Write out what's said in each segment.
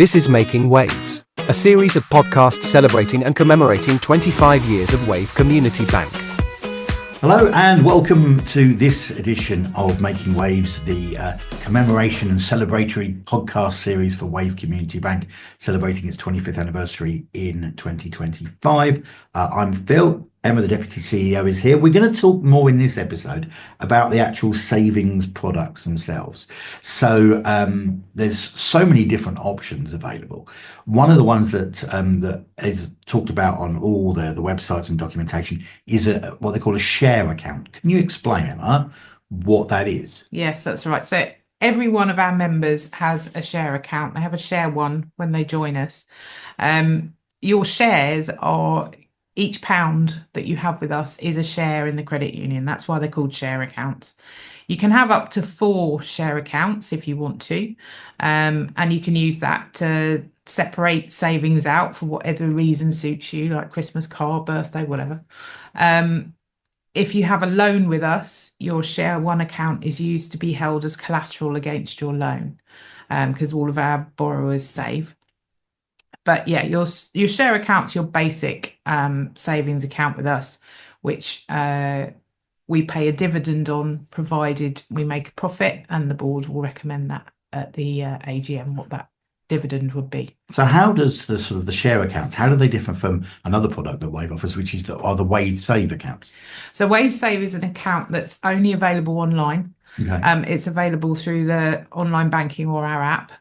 This is Making Waves, a series of podcasts celebrating and commemorating 25 years of Wave Community Bank. Hello and welcome to this edition of Making Waves, the commemoration and celebratory podcast series for Wave Community Bank, celebrating its 25th anniversary in 2025. I'm Phil. Emma, the Deputy CEO, is here. We're going to talk more in this episode about the actual savings products themselves. So there's so many different options available. One of the ones that is talked about on all the websites and documentation is what they call a share account. Can you explain, Emma, what that is? Yes, that's right. So every one of our members has a share account. They have a share one when they join us. Your shares are... Each pound that you have with us is a share in the credit union. That's why they're called share accounts. You can have up to 4 share accounts if you want to, and you can use that to separate savings out for whatever reason suits you, like Christmas, car, birthday, whatever. If you have a loan with us, your share one account is used to be held as collateral against your loan, because all of our borrowers save. But yeah, your share account's your basic savings account with us, which we pay a dividend on, provided we make a profit, and the board will recommend that at the AGM what that dividend would be. So how does the share accounts, how do they differ from another product that Wave offers, which is the WaveSave accounts? So WaveSave is an account that's only available online. Okay. It's available through the online banking or our app.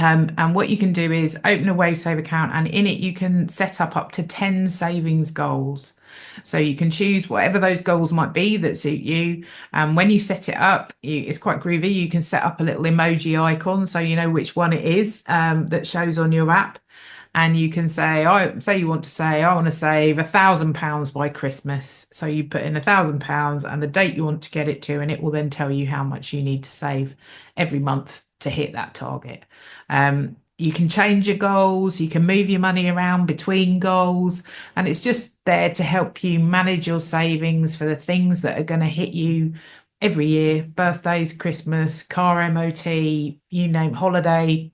And what you can do is open a WaveSave account, and in it you can set up to 10 savings goals. So you can choose whatever those goals might be that suit you. And when you set it up, it's quite groovy. You can set up a little emoji icon so you know which one it is that shows on your app. And you can say, I want to save £1,000 by Christmas. So you put in £1,000 and the date you want to get it to, and it will then tell you how much you need to save every month to hit that target. You can change your goals, you can move your money around between goals, and it's just there to help you manage your savings for the things that are going to hit you every year: birthdays, Christmas, car MOT, you name, holiday,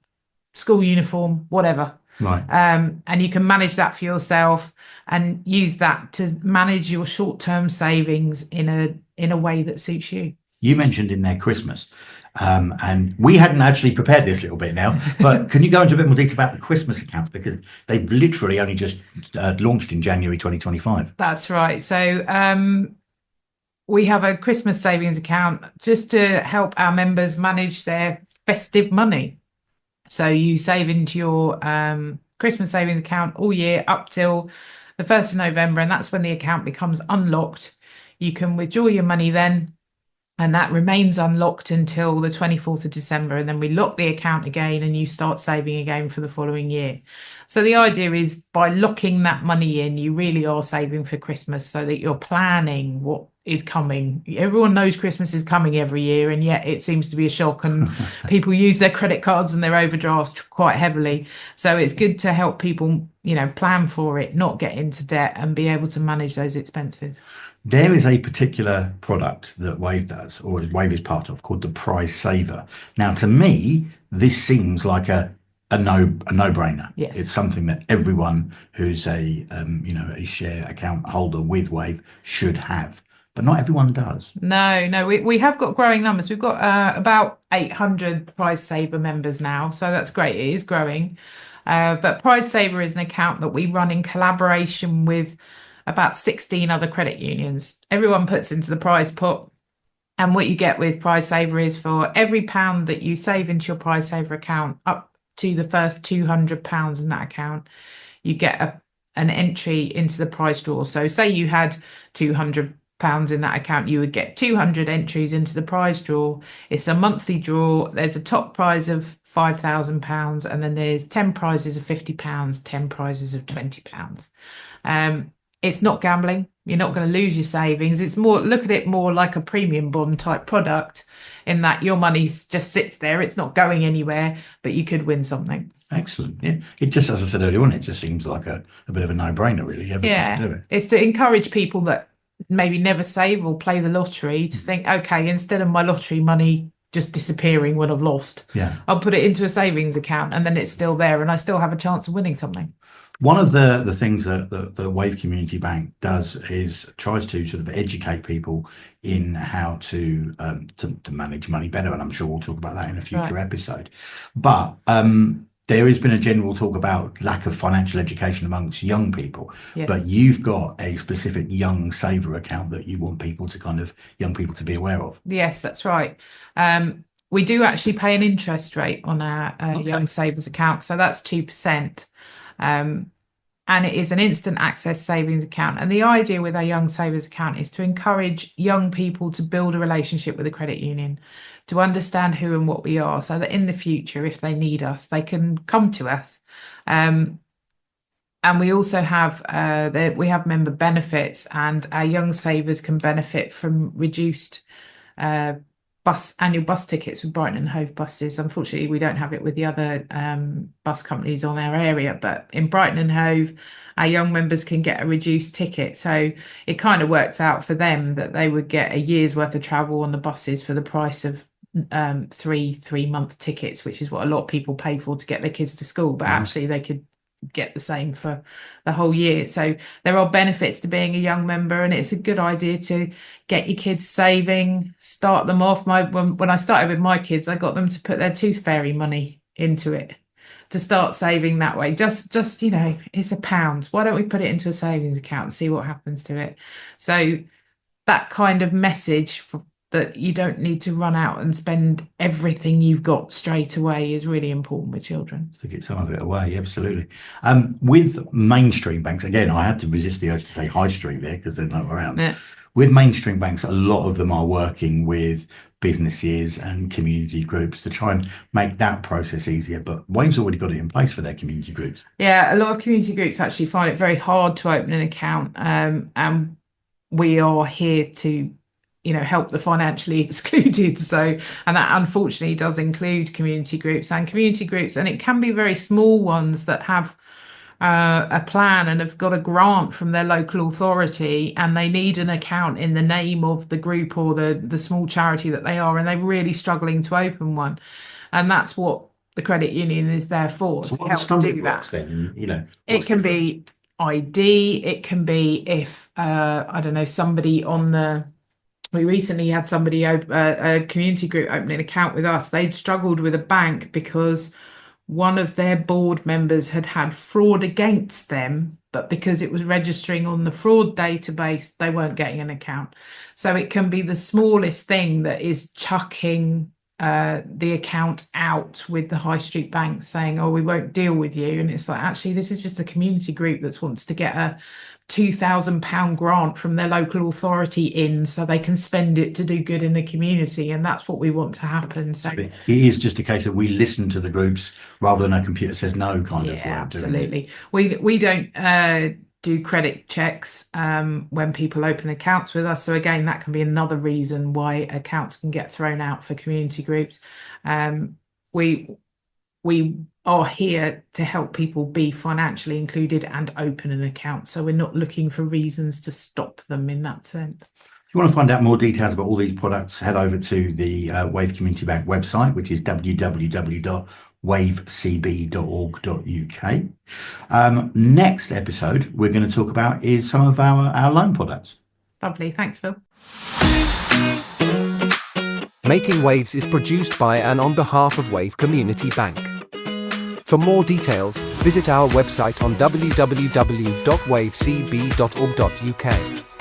school uniform, whatever. Right. And you can manage that for yourself and use that to manage your short-term savings in a way that suits you. You mentioned in there Christmas, and we hadn't actually prepared this little bit now, but can you go into a bit more detail about the Christmas accounts, because they've literally only just launched in January 2025. That's right. So we have a Christmas savings account just to help our members manage their festive money. So you save into your Christmas savings account all year up till the 1st of November, and that's when the account becomes unlocked. You can withdraw your money then, and that remains unlocked until the 24th of December. And then we lock the account again and you start saving again for the following year. So the idea is, by locking that money in, you really are saving for Christmas, so that you're planning what is coming. Everyone knows Christmas is coming every year, and yet it seems to be a shock, and people use their credit cards and their overdrafts quite heavily. So it's good to help people, plan for it, not get into debt, and be able to manage those expenses. There is a particular product that Wave does, or Wave is part of, called the PrizeSaver. Now, to me, this seems like a no-brainer. Yes. It's something that everyone who's a share account holder with Wave should have, but not everyone does. No, we have got growing numbers. We've got about 800 PrizeSaver members now, so that's great. It is growing, but PrizeSaver is an account that we run in collaboration with about 16 other credit unions. Everyone puts into the prize pot, and what you get with PrizeSaver is, for every pound that you save into your PrizeSaver account up to the first £200 in that account, you get an entry into the prize draw. So say you had £200 in that account, you would get 200 entries into the prize draw. It's a monthly draw. There's a top prize of £5,000, and then there's 10 prizes of £50, 10 prizes of £20. It's not gambling. You're not going to lose your savings. It's more, look at it more like a premium bond type product, in that your money just sits there. It's not going anywhere, but you could win something. Excellent. Yeah. It just, as I said earlier on, it just seems like a bit of a no-brainer, really. Everyone should do it. It's to encourage people that maybe never save or play the lottery to think, okay, instead of my lottery money just disappearing when I've lost. Yeah. I'll put it into a savings account and then it's still there and I still have a chance of winning something. One of the things that the Wave Community Bank does is tries to sort of educate people in how to manage money better, and I'm sure we'll talk about that in a future episode. But there has been a general talk about lack of financial education amongst young people. Yes. But you've got a specific young saver account that you want people to young people to be aware of. Yes, that's right. We do actually pay an interest rate on our young savers account, so that's 2%. And it is an instant access savings account. And the idea with our young savers account is to encourage young people to build a relationship with the credit union, to understand who and what we are, so that in the future, if they need us, they can come to us. And we also have member benefits, and our young savers can benefit from reduced annual bus tickets with Brighton and Hove buses. Unfortunately, we don't have it with the other bus companies on our area, but in Brighton and Hove, our young members can get a reduced ticket. So it kind of works out for them that they would get a year's worth of travel on the buses for the price of three-month tickets, which is what a lot of people pay for to get their kids to school. But actually, they could get the same for the whole year. So there are benefits to being a young member, and it's a good idea to get your kids saving, start them off. When I started with my kids, I got them to put their tooth fairy money into it to start saving that way. Just it's £1. Why don't we put it into a savings account and see what happens to it? So that kind of message that you don't need to run out and spend everything you've got straight away is really important with children. To get some of it away, absolutely. With mainstream banks, again, I had to resist the urge to say high street there because they're not around. Yeah. With mainstream banks, a lot of them are working with businesses and community groups to try and make that process easier. But Wave's already got it in place for their community groups. Yeah, a lot of community groups actually find it very hard to open an account, and we are here to help the financially excluded. So, and that unfortunately does include community groups, and it can be very small ones that have a plan and have got a grant from their local authority, and they need an account in the name of the group or the small charity that they are, and they're really struggling to open one. And that's what the credit union is there for, So to help do that. Then, it can be ID, it can be if somebody we recently had somebody, a community group, open an account with us. They'd struggled with a bank because one of their board members had fraud against them, but because it was registering on the fraud database, they weren't getting an account. So it can be the smallest thing that is chucking the account out with the high street banks, saying, "Oh, we won't deal with you." And it's like, actually, this is just a community group that wants to get a £2,000 grant from their local authority in so they can spend it to do good in the community, and that's what we want to happen. So it is just a case that we listen to the groups rather than a computer says no kind of. Yeah, absolutely. We don't do credit checks when people open accounts with us. So again, that can be another reason why accounts can get thrown out for community groups. We are here to help people be financially included and open an account. So we're not looking for reasons to stop them in that sense. If you want to find out more details about all these products, head over to the Wave Community Bank website, which is www.wavecb.org.uk. Next episode we're going to talk about is some of our loan products. Lovely. Thanks, Phil. Making Waves is produced by and on behalf of Wave Community Bank. For more details, visit our website on www.wavecb.org.uk.